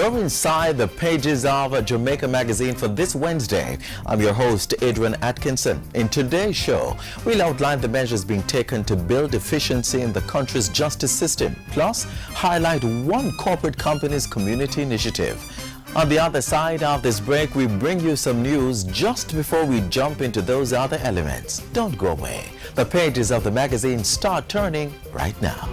You're inside the pages of Jamaica Magazine for this Wednesday. I'm your host, Adrian Atkinson. In today's show, we'll outline the measures being taken to build efficiency in the country's justice system, plus highlight one corporate company's community initiative. On the other side of this break, we bring you some news just before we jump into those other elements. Don't go away. The pages of the magazine start turning right now.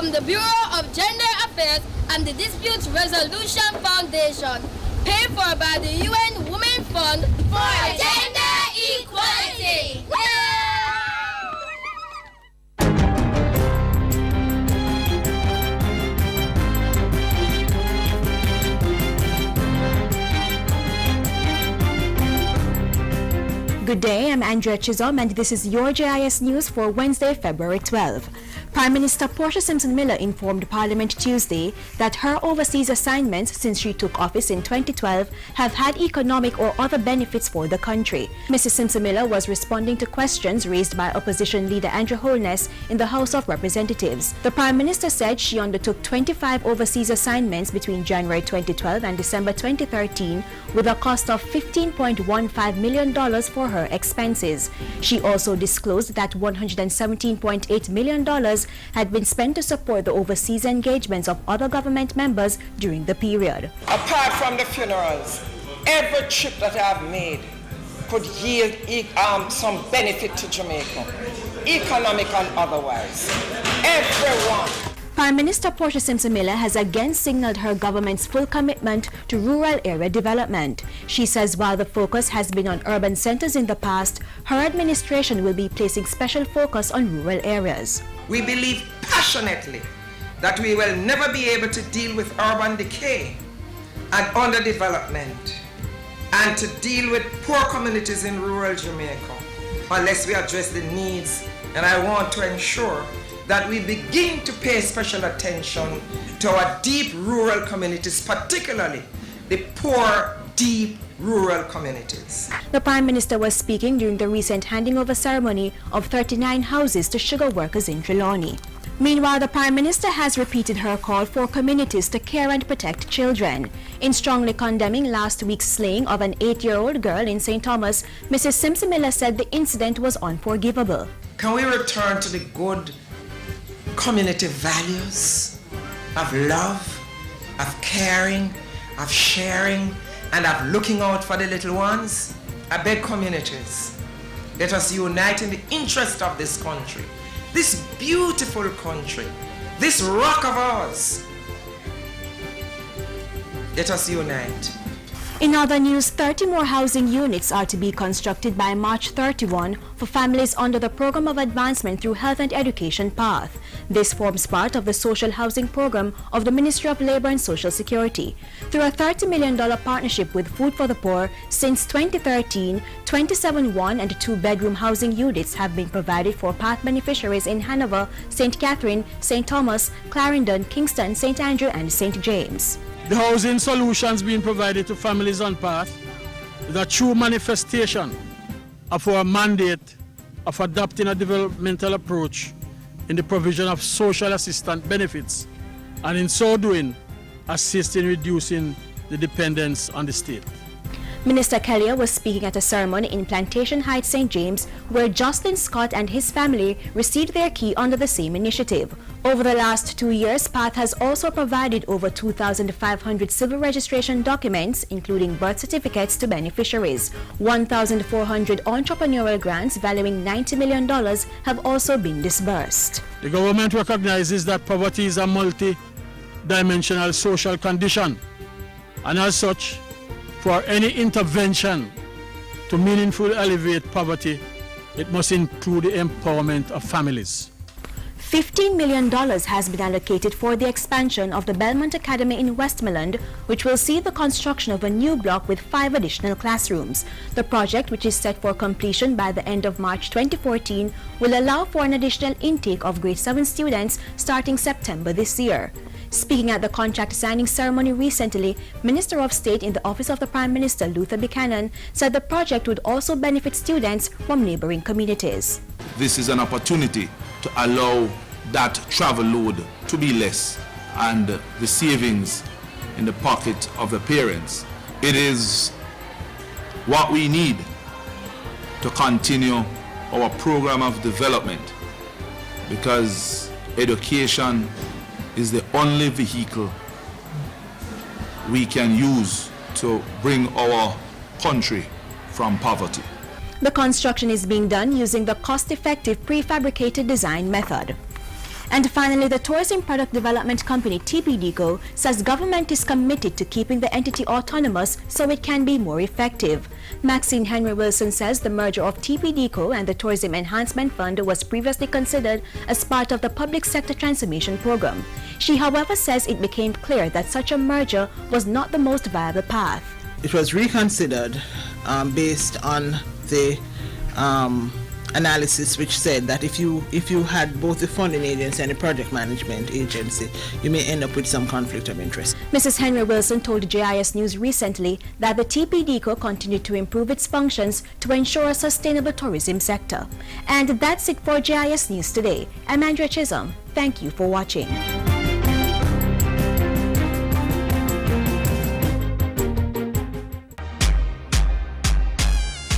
The Bureau of Gender Affairs and the Dispute Resolution Foundation, paid for by the UN Women Fund for Gender Equality. Good day, I'm Andrea Chisholm and this is your JIS News for Wednesday, February 12. Prime Minister Portia Simpson Miller informed Parliament Tuesday that her overseas assignments since she took office in 2012 have had economic or other benefits for the country. Mrs. Simpson Miller was responding to questions raised by opposition leader Andrew Holness in the House of Representatives. The Prime Minister said she undertook 25 overseas assignments between January 2012 and December 2013 with a cost of $15.15 million for her expenses. She also disclosed that $117.8 million had been spent to support the overseas engagements of other government members during the period. Apart from the funerals, every trip that I've made could yield some benefit to Jamaica, economic and otherwise. Everyone. Prime Minister Portia Simpson Miller has again signaled her government's full commitment to rural area development. She says while the focus has been on urban centers in the past, her administration will be placing special focus on rural areas. We believe passionately that we will never be able to deal with urban decay and underdevelopment and to deal with poor communities in rural Jamaica unless we address the needs, and I want to ensure that we begin to pay special attention to our deep rural communities, particularly the poor, deep rural communities. The Prime Minister was speaking during the recent handing over ceremony of 39 houses to sugar workers in Trelawney. Meanwhile, the Prime Minister has repeated her call for communities to care and protect children. In strongly condemning last week's slaying of an 8-year-old girl in St. Thomas, Mrs. Simpson Miller said the incident was unforgivable. Can we return to the good community values of love, of caring, of sharing, and of looking out for the little ones? I beg communities, let us unite in the interest of this country, this beautiful country, this rock of ours. Let us unite. In other news, 30 more housing units are to be constructed by March 31 for families under the Program of Advancement through Health and Education Path. This forms part of the social housing program of the Ministry of Labor and Social Security. Through a $30 million partnership with Food for the Poor, since 2013, 27 one- and two-bedroom housing units have been provided for Path beneficiaries in Hanover, St. Catherine, St. Thomas, Clarendon, Kingston, St. Andrew, and St. James. The housing solutions being provided to families on Path is a true manifestation of our mandate of adopting a developmental approach in the provision of social assistance benefits, and in so doing, assist in reducing the dependence on the state. Minister Kellier was speaking at a ceremony in Plantation Heights, St. James, where Jocelyn Scott and his family received their key under the same initiative. Over the last 2 years, PATH has also provided over 2,500 civil registration documents, including birth certificates, to beneficiaries. 1,400 entrepreneurial grants valuing $90 million have also been disbursed. The government recognizes that poverty is a dimensional social condition, and as such, for any intervention to meaningfully alleviate poverty, it must include the empowerment of families. $15 million has been allocated for the expansion of the Belmont Academy in Westmoreland, which will see the construction of a new block with 5 additional classrooms. The project, which is set for completion by the end of March 2014, will allow for an additional intake of grade 7 students starting September this year. Speaking at the contract signing ceremony recently, Minister of State in the Office of the Prime Minister, Luther Buchanan, said the project would also benefit students from neighboring communities. This is an opportunity to allow that travel load to be less and the savings in the pocket of the parents. It is what we need to continue our program of development, because education is the only vehicle we can use to bring our country from poverty. The construction is being done using the cost-effective prefabricated design method. And finally, the Tourism Product Development Company, TPDCO, says government is committed to keeping the entity autonomous so it can be more effective. Maxine Henry Wilson says the merger of TPDCO and the Tourism Enhancement Fund was previously considered as part of the Public Sector Transformation Program. She, however, says it became clear that such a merger was not the most viable path. It was reconsidered based on the analysis which said that if you had both the funding agency and the project management agency, you may end up with some conflict of interest. Mrs. Henry Wilson told JIS News recently that the TPDCO continued to improve its functions to ensure a sustainable tourism sector. And that's it for JIS News today. I'm Andrea Chisholm. Thank you for watching.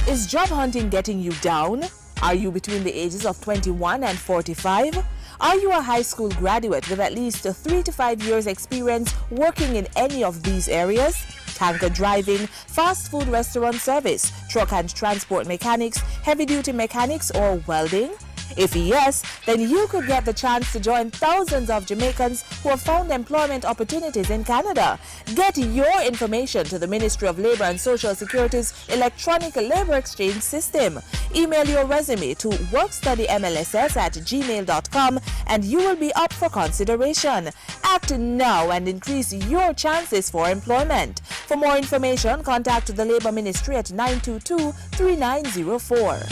Is job hunting getting you down? Are you between the ages of 21 and 45? Are you a high school graduate with at least 3 to 5 years experience working in any of these areas? Tanker driving, fast food restaurant service, truck and transport mechanics, heavy-duty mechanics, or welding? If yes, then you could get the chance to join thousands of Jamaicans who have found employment opportunities in Canada. Get your information to the Ministry of Labour and Social Security's electronic labour exchange system. Email your resume to workstudymlss@gmail.com and you will be up for consideration. Act now and increase your chances for employment. For more information, contact the Labour Ministry at 922-3904.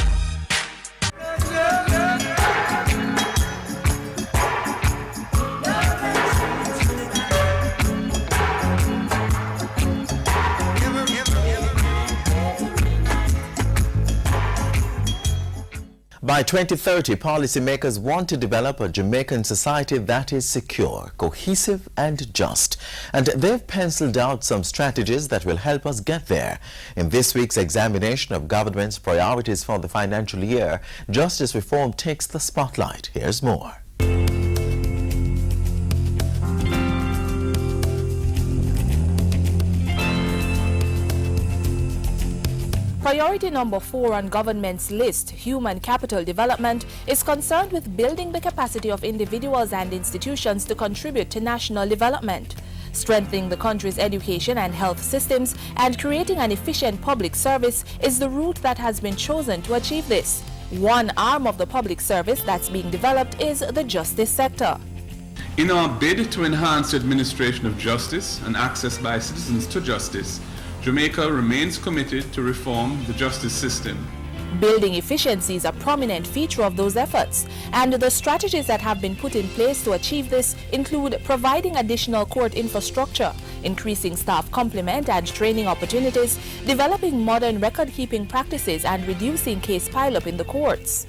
By 2030, policymakers want to develop a Jamaican society that is secure, cohesive and just. And they've penciled out some strategies that will help us get there. In this week's examination of government's priorities for the financial year, justice reform takes the spotlight. Here's more. Priority number 4 on government's list, human capital development, is concerned with building the capacity of individuals and institutions to contribute to national development, strengthening the country's education and health systems, and creating an efficient public service is the route that has been chosen to achieve this. One arm of the public service that's being developed is the justice sector. In our bid to enhance the administration of justice and access by citizens to justice, Jamaica remains committed to reform the justice system. Building efficiency is a prominent feature of those efforts, and the strategies that have been put in place to achieve this include providing additional court infrastructure, increasing staff complement and training opportunities, developing modern record-keeping practices, and reducing case pileup in the courts.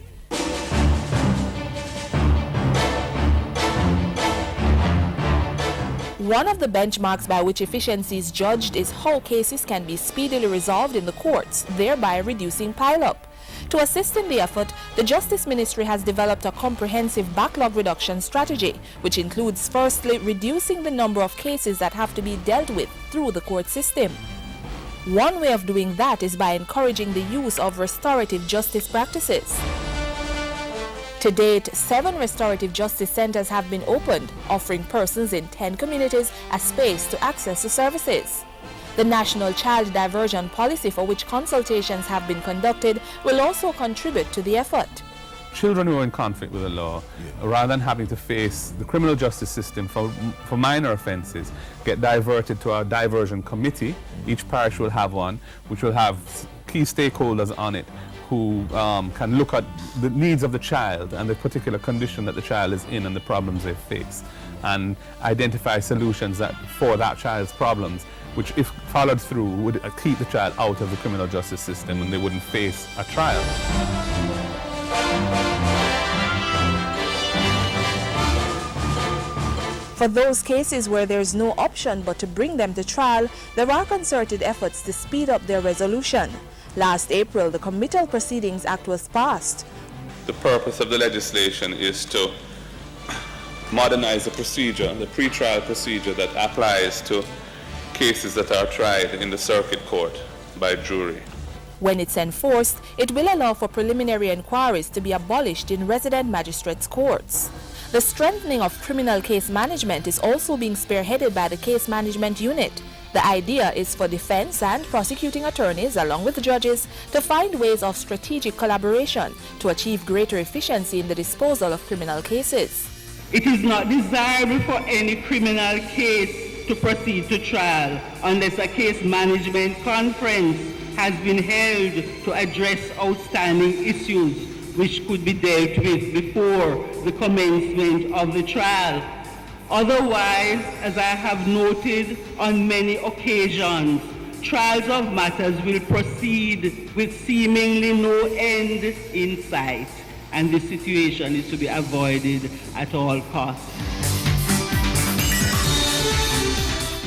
One of the benchmarks by which efficiency is judged is how cases can be speedily resolved in the courts, thereby reducing pileup. To assist in the effort, the Justice Ministry has developed a comprehensive backlog reduction strategy, which includes firstly reducing the number of cases that have to be dealt with through the court system. One way of doing that is by encouraging the use of restorative justice practices. To date, 7 restorative justice centers have been opened, offering persons in 10 communities a space to access the services. The National Child Diversion Policy, for which consultations have been conducted, will also contribute to the effort. Children who are in conflict with the law, rather than having to face the criminal justice system for minor offences, get diverted to our diversion committee. Each parish will have one, which will have key stakeholders on it who can look at the needs of the child and the particular condition that the child is in and the problems they face, and identify solutions for that child's problems, which, if followed through, would keep the child out of the criminal justice system and they wouldn't face a trial. For those cases where there is no option but to bring them to trial, there are concerted efforts to speed up their resolution. Last April, the Committal Proceedings Act was passed. The purpose of the legislation is to modernize the procedure, the pre-trial procedure that applies to cases that are tried in the circuit court by jury. When it's enforced, it will allow for preliminary inquiries to be abolished in resident magistrates' courts. The strengthening of criminal case management is also being spearheaded by the Case Management Unit. The idea is for defense and prosecuting attorneys, along with judges, to find ways of strategic collaboration to achieve greater efficiency in the disposal of criminal cases. It is not desirable for any criminal case to proceed to trial unless a case management conference has been held to address outstanding issues which could be dealt with before the commencement of the trial. Otherwise, as I have noted on many occasions, trials of matters will proceed with seemingly no end in sight, and this situation is to be avoided at all costs.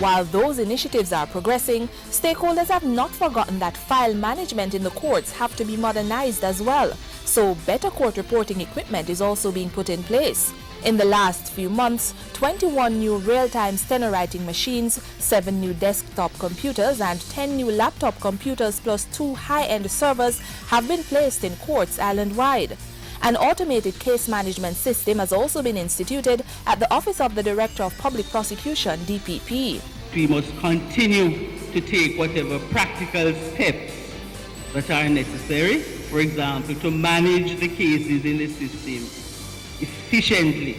While those initiatives are progressing, stakeholders have not forgotten that file management in the courts have to be modernized as well, so better court reporting equipment is also being put in place. In the last few months, 21 new real-time steno-writing machines, 7 new desktop computers and 10 new laptop computers plus 2 high-end servers have been placed in courts island-wide. An automated case management system has also been instituted at the Office of the Director of Public Prosecution, DPP. We must continue to take whatever practical steps that are necessary, for example, to manage the cases in the system efficiently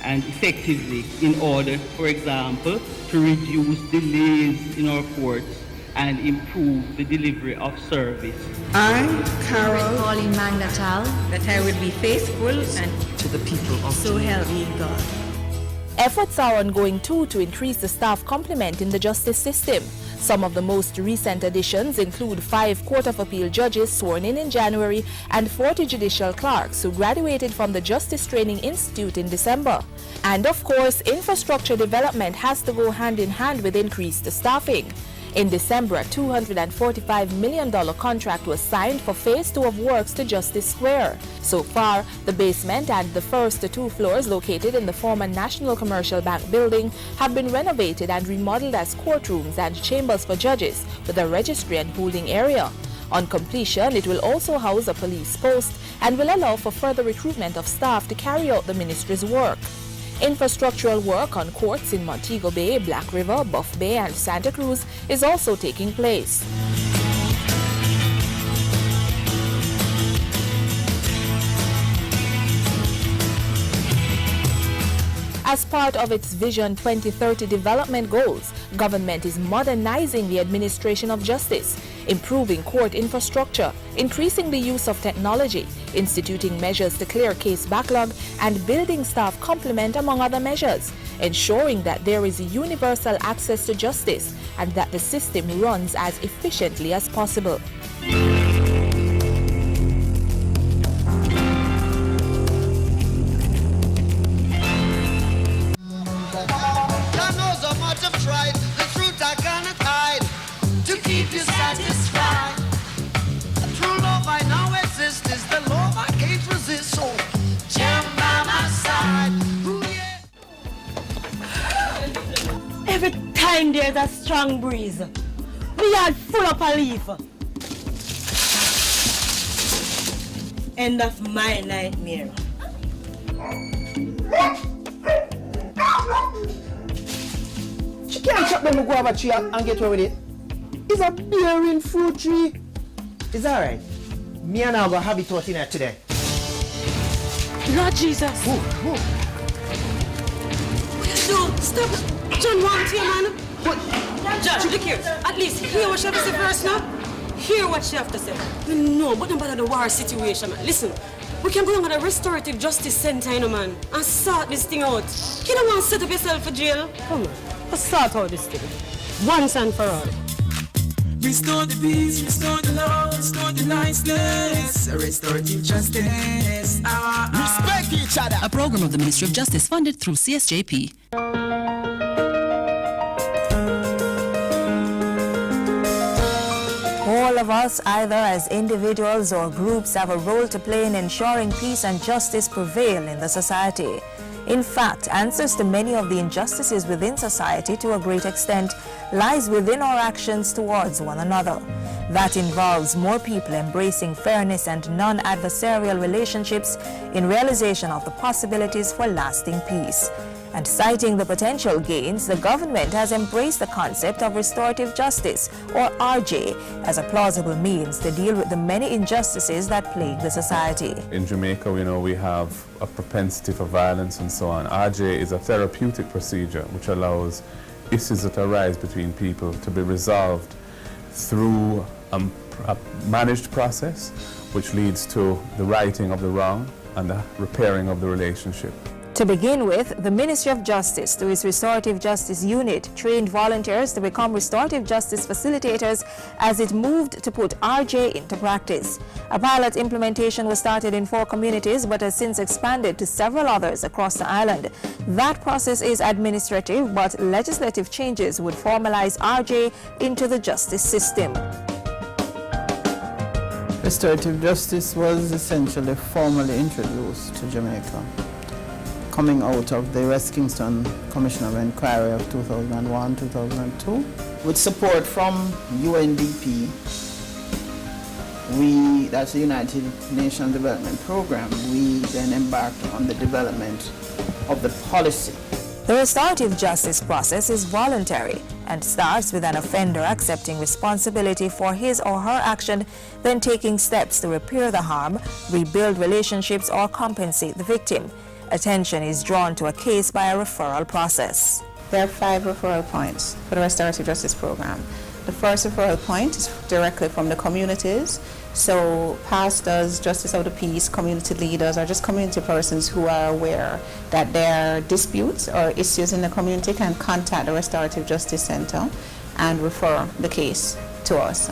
and effectively in order, for example, to reduce delays in our courts and improve the delivery of service. I, Carol Pauline Magnatal, that I will be faithful and to the people of so help me God. Efforts are ongoing too to increase the staff complement in the justice system. Some of the most recent additions include 5 Court of Appeal judges sworn in January and 40 judicial clerks who graduated from the Justice Training Institute in December. And of course, infrastructure development has to go hand in hand with increased staffing. In December, a $245 million contract was signed for Phase 2 of works to Justice Square. So far, the basement and the first 2 floors located in the former National Commercial Bank building have been renovated and remodeled as courtrooms and chambers for judges with a registry and holding area. On completion, it will also house a police post and will allow for further recruitment of staff to carry out the ministry's work. Infrastructural work on courts in Montego Bay, Black River, Buff Bay and Santa Cruz is also taking place. As part of its Vision 2030 development goals, government is modernizing the administration of justice, improving court infrastructure, increasing the use of technology, instituting measures to clear case backlog, and building staff complement, among other measures, ensuring that there is universal access to justice and that the system runs as efficiently as possible. Every time there's a strong breeze, we are full up a leaf. end of my nightmare. She can't chop them and go over tree and get away with it. It's a bearing fruit tree. It's alright. Me and I will have it out in here today. Lord Jesus. Whoa. No, stop. John, want you, man. John, look here. At least hear what she have to say first now. Hear what she have to say. No, but don't bother the war situation, man. Listen, we can go on to the Restorative Justice Center, you know, man, and sort this thing out. You don't want to set up yourself for jail? Come on, let's sort out this thing. Once and for all. Restore the peace, restore the love, restore the niceness, restorative justice. Respect each other. A program of the Ministry of Justice funded through CSJP. All of us, either as individuals or groups, have a role to play in ensuring peace and justice prevail in the society. In fact, answers to many of the injustices within society to a great extent lies within our actions towards one another. That involves more people embracing fairness and non-adversarial relationships in realization of the possibilities for lasting peace. And citing the potential gains, the government has embraced the concept of restorative justice, or RJ, as a plausible means to deal with the many injustices that plague the society. In Jamaica, we have a propensity for violence and so on. RJ is a therapeutic procedure which allows issues that arise between people to be resolved through a managed process which leads to the righting of the wrong and the repairing of the relationship. To begin with, the Ministry of Justice, through its Restorative Justice Unit, trained volunteers to become restorative justice facilitators as it moved to put RJ into practice. A pilot implementation was started in 4 communities but has since expanded to several others across the island. That process is administrative, but legislative changes would formalize RJ into the justice system. Restorative justice was essentially formally introduced to Jamaica, coming out of the West Kingston Commission of Inquiry of 2001-2002. With support from UNDP, that's the United Nations Development Program, we then embarked on the development of the policy. The restorative justice process is voluntary and starts with an offender accepting responsibility for his or her action, then taking steps to repair the harm, rebuild relationships, or compensate the victim. Attention is drawn to a case by a referral process. There are 5 referral points for the Restorative Justice Program. The first referral point is directly from the communities. So pastors, justice of the peace, community leaders, or just community persons who are aware that there are disputes or issues in the community can contact the Restorative Justice Center and refer the case to us.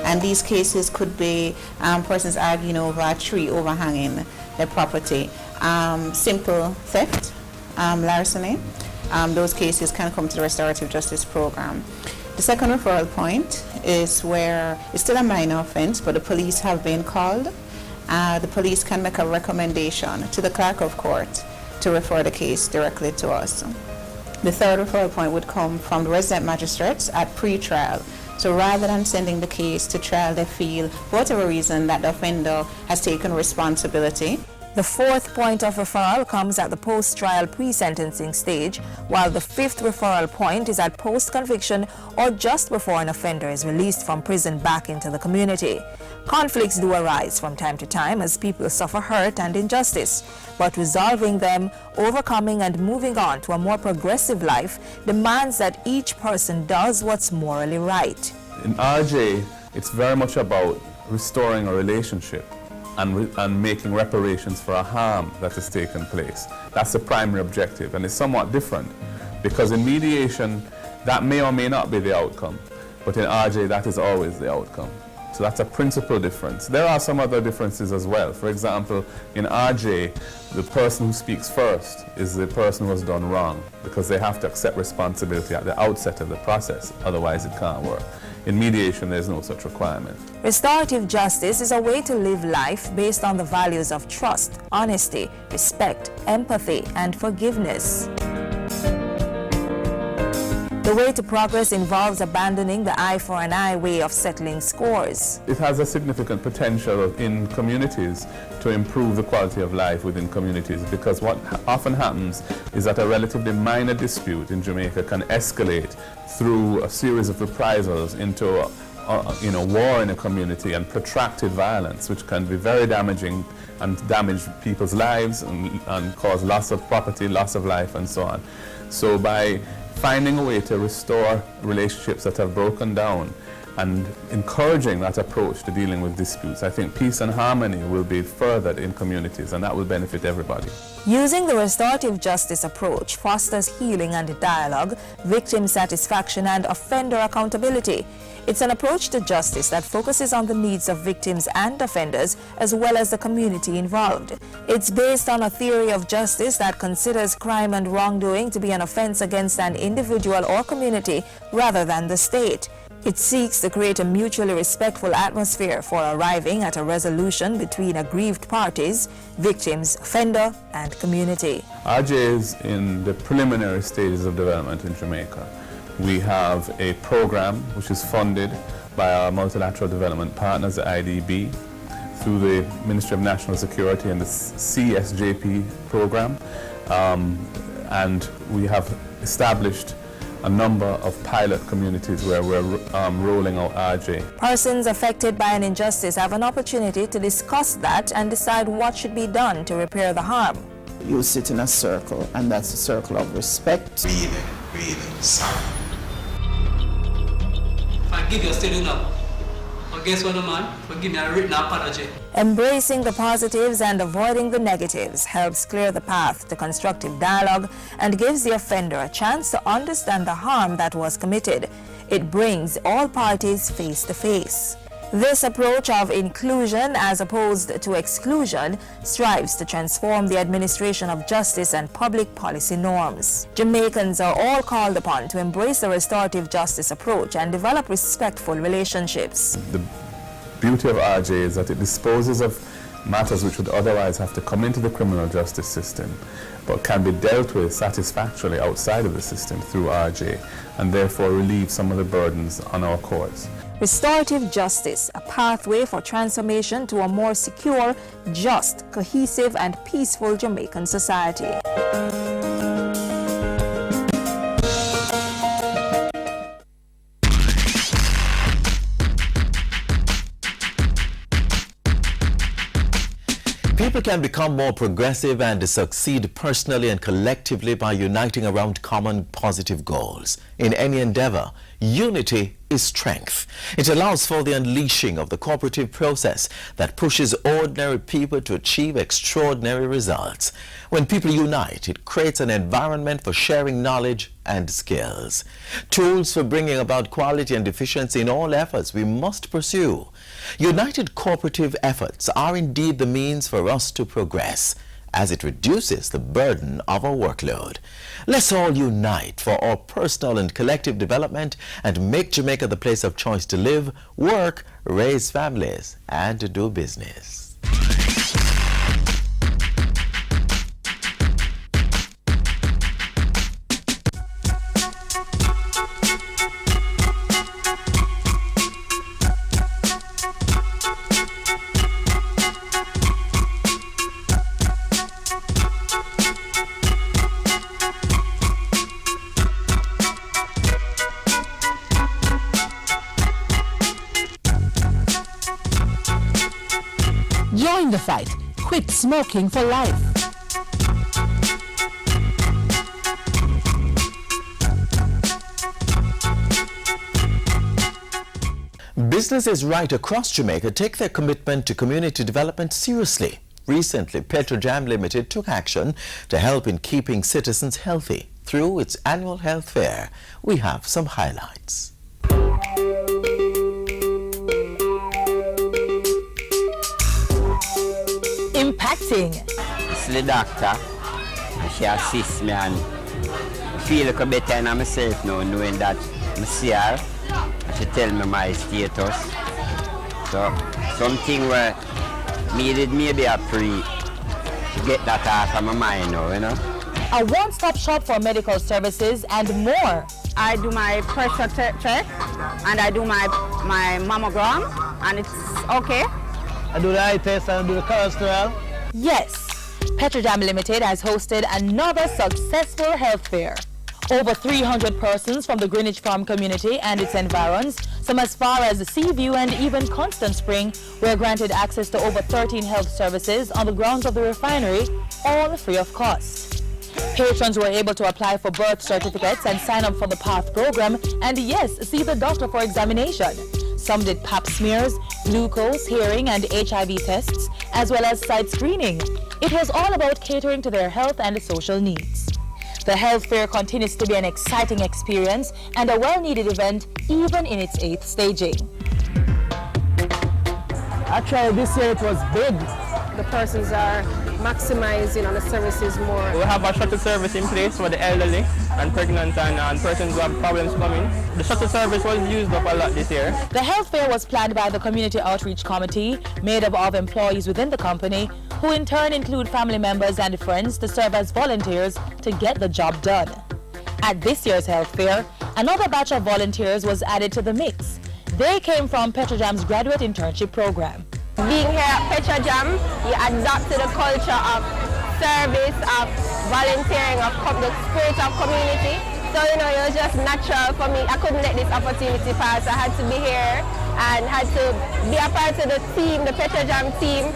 And these cases could be persons arguing over a tree overhanging their property, simple theft, larceny. Those cases can come to the Restorative Justice Program. The second referral point is where it's still a minor offense, but the police have been called. The police can make a recommendation to the clerk of court to refer the case directly to us. The third referral point would come from the resident magistrates at pre-trial. So rather than sending the case to trial, they feel, for whatever reason, that the offender has taken responsibility. The fourth point of referral comes at the post-trial pre-sentencing stage, while the fifth referral point is at post-conviction or just before an offender is released from prison back into the community. Conflicts do arise from time to time as people suffer hurt and injustice, but resolving them, overcoming and moving on to a more progressive life demands that each person does what's morally right. In RJ, it's very much about restoring a relationship and making reparations for a harm that has taken place. That's the primary objective, and it's somewhat different because in mediation, that may or may not be the outcome, but in RJ, that is always the outcome. So that's a principal difference. There are some other differences as well. For example, in RJ, the person who speaks first is the person who has done wrong because they have to accept responsibility at the outset of the process, otherwise it can't work. In mediation, there's no such requirement. Restorative justice is a way to live life based on the values of trust, honesty, respect, empathy, and forgiveness. The way to progress involves abandoning the eye for an eye way of settling scores. It has a significant potential in communities to improve the quality of life within communities, because what often happens is that a relatively minor dispute in Jamaica can escalate through a series of reprisals into war in a community and protracted violence, which can be very damaging and damage people's lives and cause loss of property, loss of life, and so on. So by finding a way to restore relationships that have broken down and encouraging that approach to dealing with disputes, I think peace and harmony will be furthered in communities, and that will benefit everybody. Using the restorative justice approach fosters healing and dialogue, victim satisfaction, and offender accountability. It's an approach to justice that focuses on the needs of victims and offenders, as well as the community involved. It's based on a theory of justice that considers crime and wrongdoing to be an offense against an individual or community rather than the state. It seeks to create a mutually respectful atmosphere for arriving at a resolution between aggrieved parties, victims, offender, and community. RJ is in the preliminary stages of development in Jamaica. We have a program which is funded by our multilateral development partners, the IDB, through the Ministry of National Security and the CSJP program. And we have established a number of pilot communities where we're rolling out RJ. Persons affected by an injustice have an opportunity to discuss that and decide what should be done to repair the harm. You sit in a circle, and that's a circle of respect. Breathing, sorry. I give you a still up. But guess what, man? Give me a written apology. Embracing the positives and avoiding the negatives helps clear the path to constructive dialogue and gives the offender a chance to understand the harm that was committed. It brings all parties face to face. This approach of inclusion as opposed to exclusion strives to transform the administration of justice and public policy norms. Jamaicans are all called upon to embrace the restorative justice approach and develop respectful relationships. The beauty of RJ is that it disposes of matters which would otherwise have to come into the criminal justice system, but can be dealt with satisfactorily outside of the system through RJ, and therefore relieve some of the burdens on our courts. Restorative justice, a pathway for transformation to a more secure, just, cohesive, and peaceful Jamaican society. People can become more progressive and succeed personally and collectively by uniting around common positive goals. In any endeavor, unity is strength. It allows for the unleashing of the cooperative process that pushes ordinary people to achieve extraordinary results. When people unite, it creates an environment for sharing knowledge and skills. Tools for bringing about quality and efficiency in all efforts we must pursue. United cooperative efforts are indeed the means for us to progress, as it reduces the burden of our workload. Let's all unite for our personal and collective development and make Jamaica the place of choice to live, work, raise families, and to do business. Join the fight. Quit smoking for life. Businesses right across Jamaica take their commitment to community development seriously. Recently, Petrojam Limited took action to help in keeping citizens healthy through its annual health fair. We have some highlights. Impacting. It's the doctor. She assists me and I feel like a better in myself now, knowing that I see her. She tell me my status. So something where me did maybe a pre to get that out of my mind now, you know. A one-stop shop for medical services and more. I do my pressure check and I do my mammogram, and it's okay. I do the eye test and I do the cholesterol. Yes, Petrojam Limited has hosted another successful health fair. Over 300 persons from the Greenwich Farm community and its environs, some as far as Seaview and even Constant Spring, were granted access to over 13 health services on the grounds of the refinery, all free of cost. Patrons were able to apply for birth certificates and sign up for the PATH program, and yes, see the doctor for examination. Some did pap smears, glucose, hearing and HIV tests, as well as site screening. It was all about catering to their health and social needs. The health fair continues to be an exciting experience and a well-needed event, even in its 8th staging. Actually, this year it was big. The persons are maximizing on the services more. We have a shuttle service in place for the elderly and pregnant and persons who have problems coming. The shuttle service was used up a lot this year. The health fair was planned by the Community Outreach Committee, made up of employees within the company, who in turn include family members and friends to serve as volunteers to get the job done. At this year's health fair, another batch of volunteers was added to the mix. They came from Petrojam's graduate internship program. Being here at Petrojam, you adapt to the culture of service, of volunteering, of the spirit of community. So, it was just natural for me. I couldn't let this opportunity pass. I had to be here and had to be a part of the team, the Petrojam team.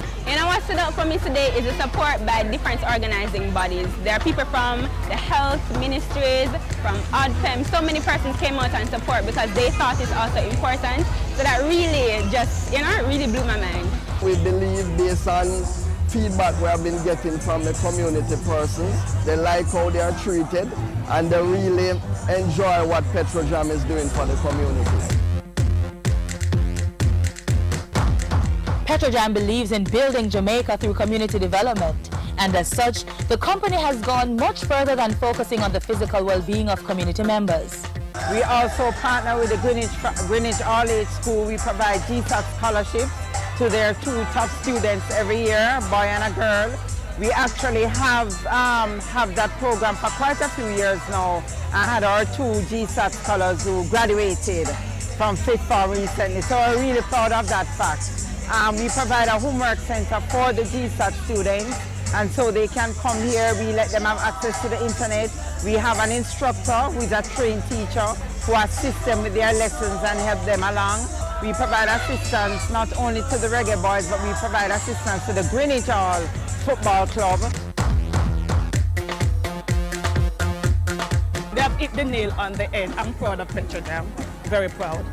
What stood out for me today is the support by different organizing bodies. There are people from the health ministries, from ODPEM. So many persons came out and support because they thought it's also important. So that really just, it really blew my mind. We believe based on feedback we have been getting from the community persons, they like how they are treated and they really enjoy what Petrojam is doing for the community. Petrojam believes in building Jamaica through community development, and as such, the company has gone much further than focusing on the physical well-being of community members. We also partner with the Greenwich All-Age School. We provide GSAT scholarships to their 2 top students every year, a boy and a girl. We actually have that program for quite a few years now. I had our 2 GSAT scholars who graduated from Fifth Form recently, so we're really proud of that fact. We provide a homework center for the GSAT students, and so they can come here. We let them have access to the internet. We have an instructor who is a trained teacher who assists them with their lessons and help them along. We provide assistance not only to the Reggae Boys, but we provide assistance to the Greenwich Hall Football Club. They have hit the nail on the head. I'm proud of Petrojam, very proud.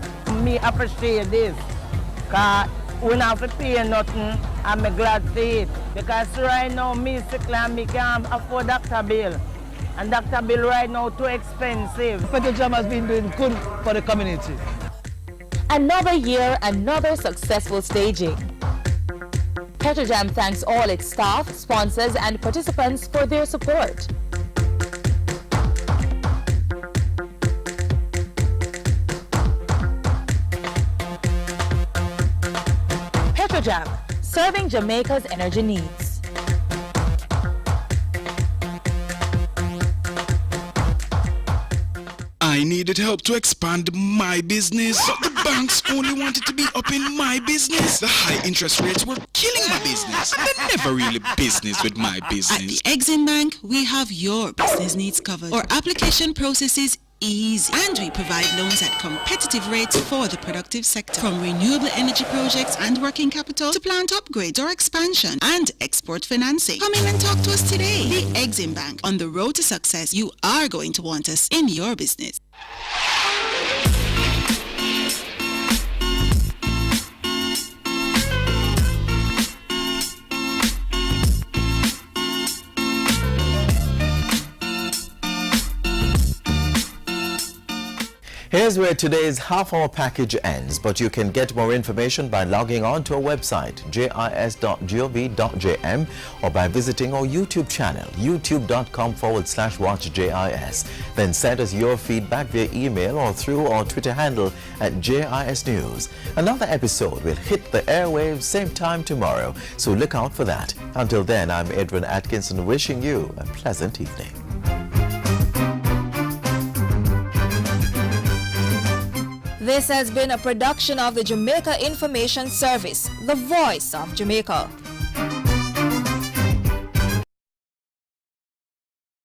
Me appreciate this, because we don't have to pay nothing, and I'm glad to see it. Because right now, me sick and me can't afford doctor bill. And doctor bill right now too expensive. Petrojam has been doing good for the community. Another year, another successful staging. Petrojam thanks all its staff, sponsors and participants for their support. Petrojam, serving Jamaica's energy needs. I needed help to expand my business, but the banks only wanted to be up in my business. The high interest rates were killing my business. They're never really business with my business. At the Exim Bank, we have your business needs covered. Our application process is easy, and we provide loans at competitive rates for the productive sector, from renewable energy projects and working capital to plant upgrades or expansion and export financing. Come in and talk to us today. The Exim Bank, on the road to success. You are going to want us in your business. Here's where today's half-hour package ends, but you can get more information by logging on to our website, jis.gov.jm, or by visiting our YouTube channel, youtube.com/watchJIS. Then send us your feedback via email or through our Twitter handle at JIS News. Another episode will hit the airwaves same time tomorrow, so look out for that. Until then, I'm Adrian Atkinson wishing you a pleasant evening. This has been a production of the Jamaica Information Service, the voice of Jamaica.